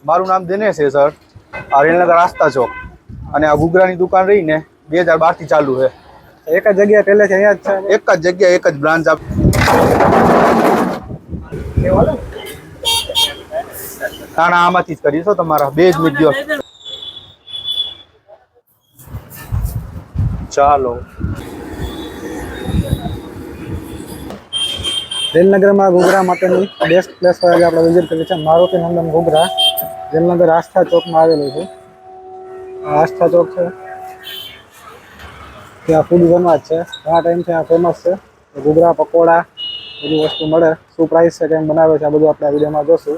મારું નામ દિનેશ છે સર. આ રેલનગર આસ્થા ચોક અને આ ઘૂઘરાની દુકાન રહીને 2012 થી ચાલુ છે. એક જ જગ્યાએ પહેલેથી અહીંયા જ છે? એક જ જગ્યા, એક જ બ્રાન્ચ. ના ના, આમાંથી જ કરીશો તમારા 2 જ મિનિટ. ચાલો. રેલનગરમાં ઘૂઘરા માટેની બેસ્ટ પ્લેસ પર આપણે વિઝિટ કરી છે. મારુતિ નંદન ઘૂઘરા રેલનગર આસ્થા ચોકમાં આવેલું છે. આસ્થા ચોક છે ત્યાં ફૂડ ઝોનમાં જ છે. ઘણા ટાઈમથી આ ફેમસ છે. ઘૂઘરા પકોડા બધી વસ્તુ મળે. શું પ્રાઇસ છે, કેમ બનાવે છે, આ બધું આપણે આ વિડીયોમાં જોશું.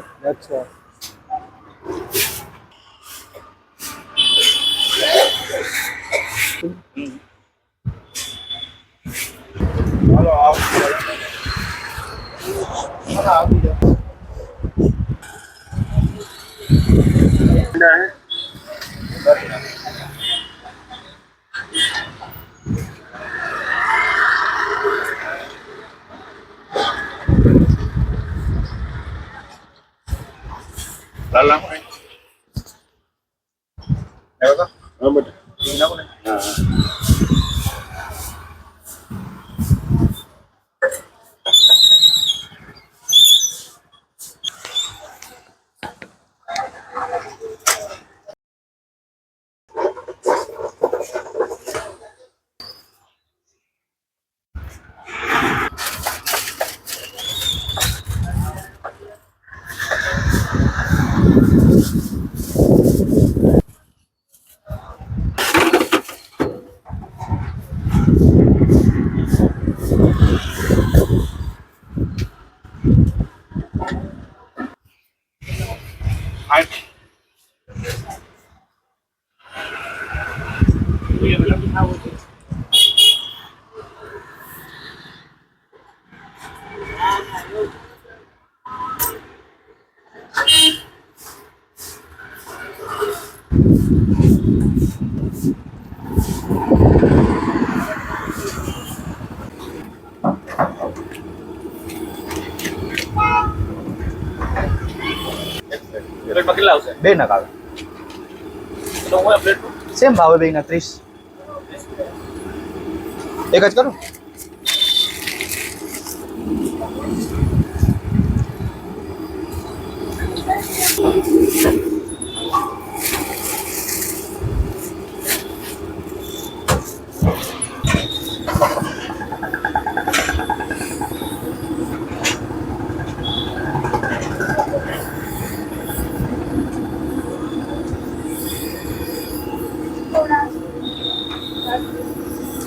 કેટલા આવશે? 2 નગ આવે. તો હું પ્લેટ સેમ ભાવે 2 ના 30. એક જ કરું.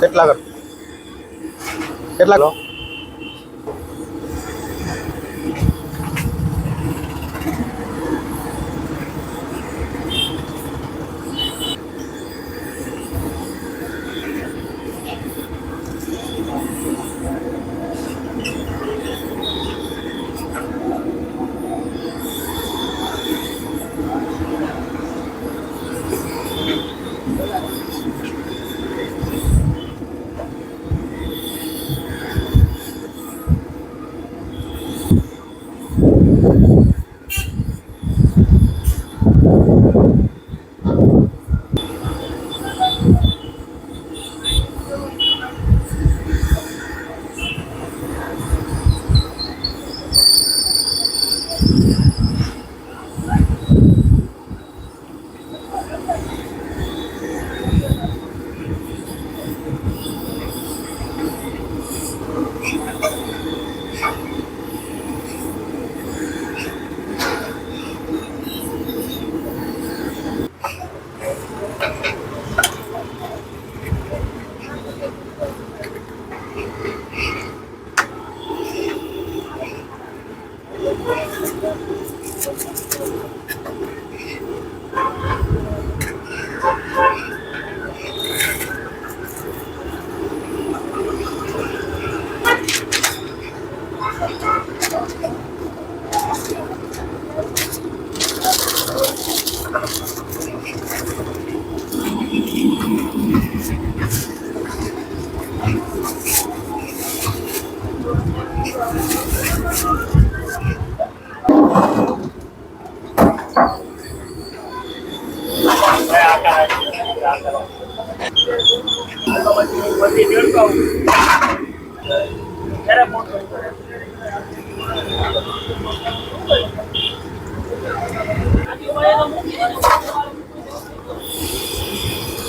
કેટલા કર? કેટલા લો?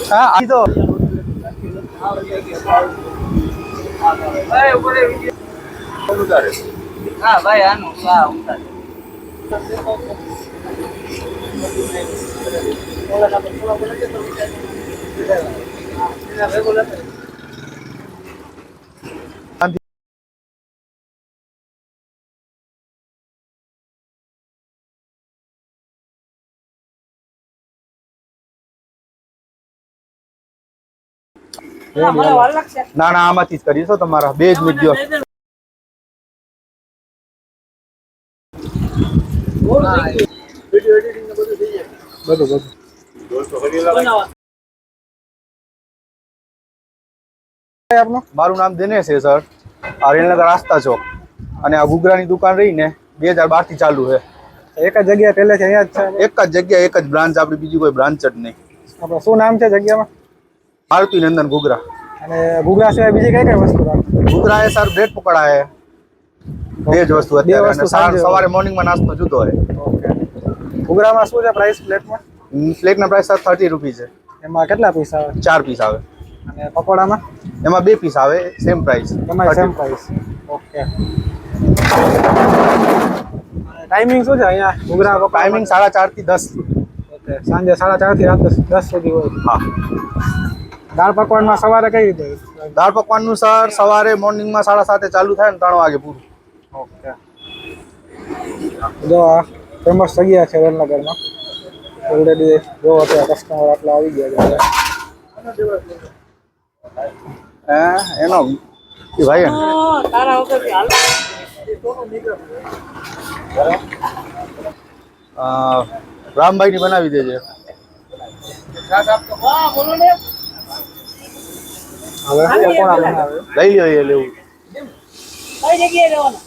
હા આ તો હા ભાઈ આનું હા ઉતાર ના ના આમાંથી જ કરીશો તમારા બે જ મિનિટ બધું આપનું મારું નામ દિનેશ છે સર આર્યનગર આસ્થા ચોક અને આ ઘૂઘરાની દુકાન રહી ને 2012 થી ચાલુ છે એક જ જગ્યાએ પહેલેથી અહીંયા જ છે એક જ જગ્યા એક જ બ્રાન્ચ આપણી બીજી કોઈ બ્રાન્ચ જ નહીં આપણે શું નામ છે જગ્યામાં મારુતિ નંદન ઘૂઘરા અને ઘૂઘરા સિવાય બીજી કઈ કઈ વસ્તુ રાખો ઘૂઘરા है सर ब्रेड पकड़ा है બે જ વસ્તુ અત્યારે વસ્તુ અને સાંજે સવારે મોર્નિંગમાં નાસ્તો જુદો હોય ઓકે ઘૂઘરામાં શું છે પ્રાઇસ પ્લેટમાં પ્લેટના પ્રાઇસ સર 30 રૂપીસ છે એમાં કેટલા પીસ આવે 4 પીસ આવે અને પકોડામાં એમાં 2 પીસ આવે સેમ પ્રાઇસ એમાં સેમ પ્રાઇસ ઓકે ટાઈમિંગ શું છે અહીંયા ઘૂઘરા ટાઈમિંગ 4:30 થી 10 ઓકે સાંજે 4:30 થી રાતે 10 સુધી હોય હા દાળ પકવાનમાં સવારે કઈ રીતે દાળ પકવાનનું સર સવારે મોર્નિંગમાં 7:30 ચાલુ થાય ને 3 વાગે પૂરું ઓકે જો આ ફેમસ જગ્યા છે વેલનગરમાં ઓલરેડી જો અત્યારે કસ્ટમર આટલા આવી ગયા છે એનો એ ભાઈ તારા વગર હાલ રામભાઈ ની બનાવી દેજે બોલો ને હવે પકોડા બનાવે લઈ લ્યો એ લેવું કઈ જગ્યાએ રહેવાનું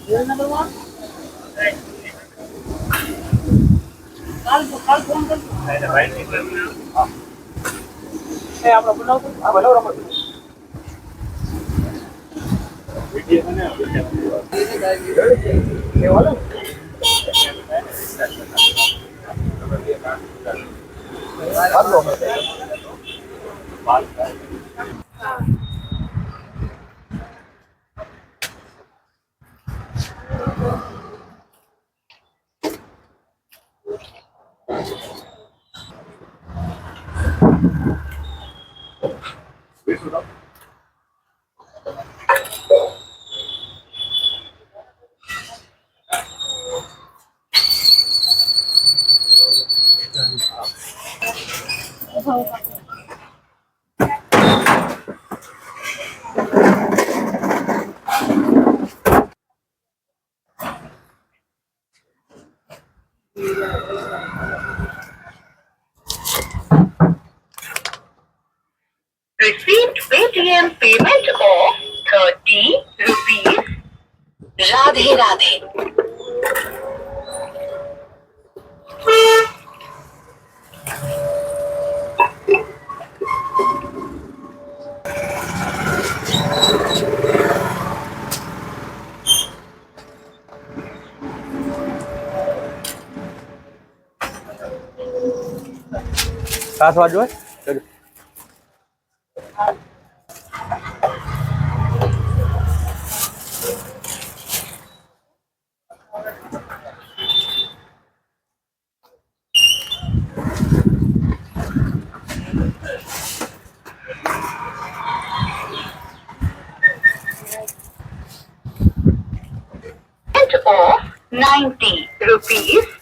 વિરનગરમાં કાલ ફોન કરજો એ આપણે બનાવતું હા બનાવો Received Paytm payment of 30 rupees. Radhe Radhe. સાત વાજો હોય Of 90 rupees.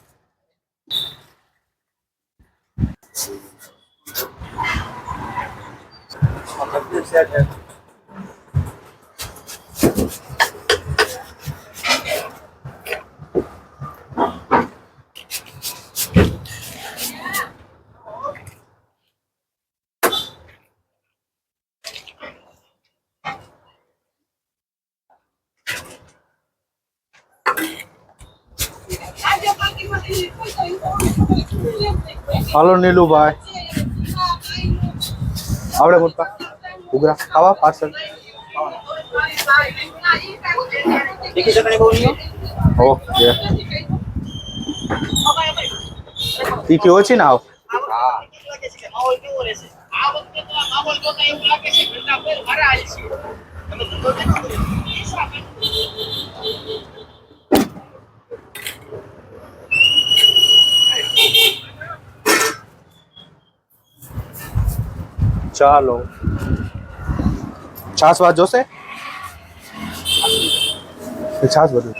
આજે પાર્ટીમાં કોઈ તો હાલો નીલુભાઈ, આવડે મોટા ઘૂઘરા ખાવા પાર્સલ? તીખી ચટણી બહુ નહીં ઓકે. તીખી ઓછી ના આવ? માહોલ કેવો રહેશે આ વખતે તો આ માહોલ જોતા એવું લાગે છે ઘંટા પર મારા હાલ છે તમે ધંધો કેમ કરો? ચાલો. છાસ વાત જોશે? છાસ બધું.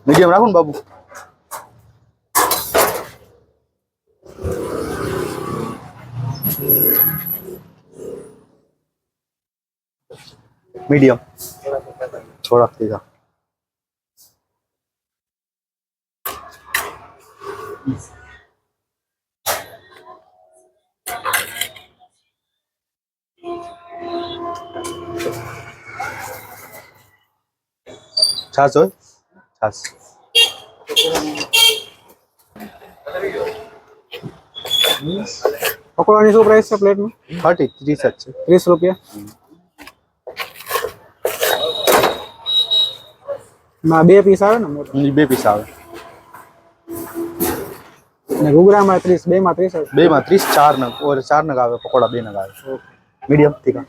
મીડિયમ રાખો ને બાબુ. मीडियम थोड़ा तीखा. छाछ हो? छाछ. પકોડાની શું પ્રાઇસ છે પ્લેટમાં? 30 30 જ છે. 30 રૂપિયા. માં 2 પીસ આવે ને મોટા? બે પીસ આવે. અને ઘૂઘરામાં 30, 2 માં 30 આવે. બે માં 30, 4 નગ और 4 નગ આવે. પકોડા 2 નગ આવે. मीडियम तीखा.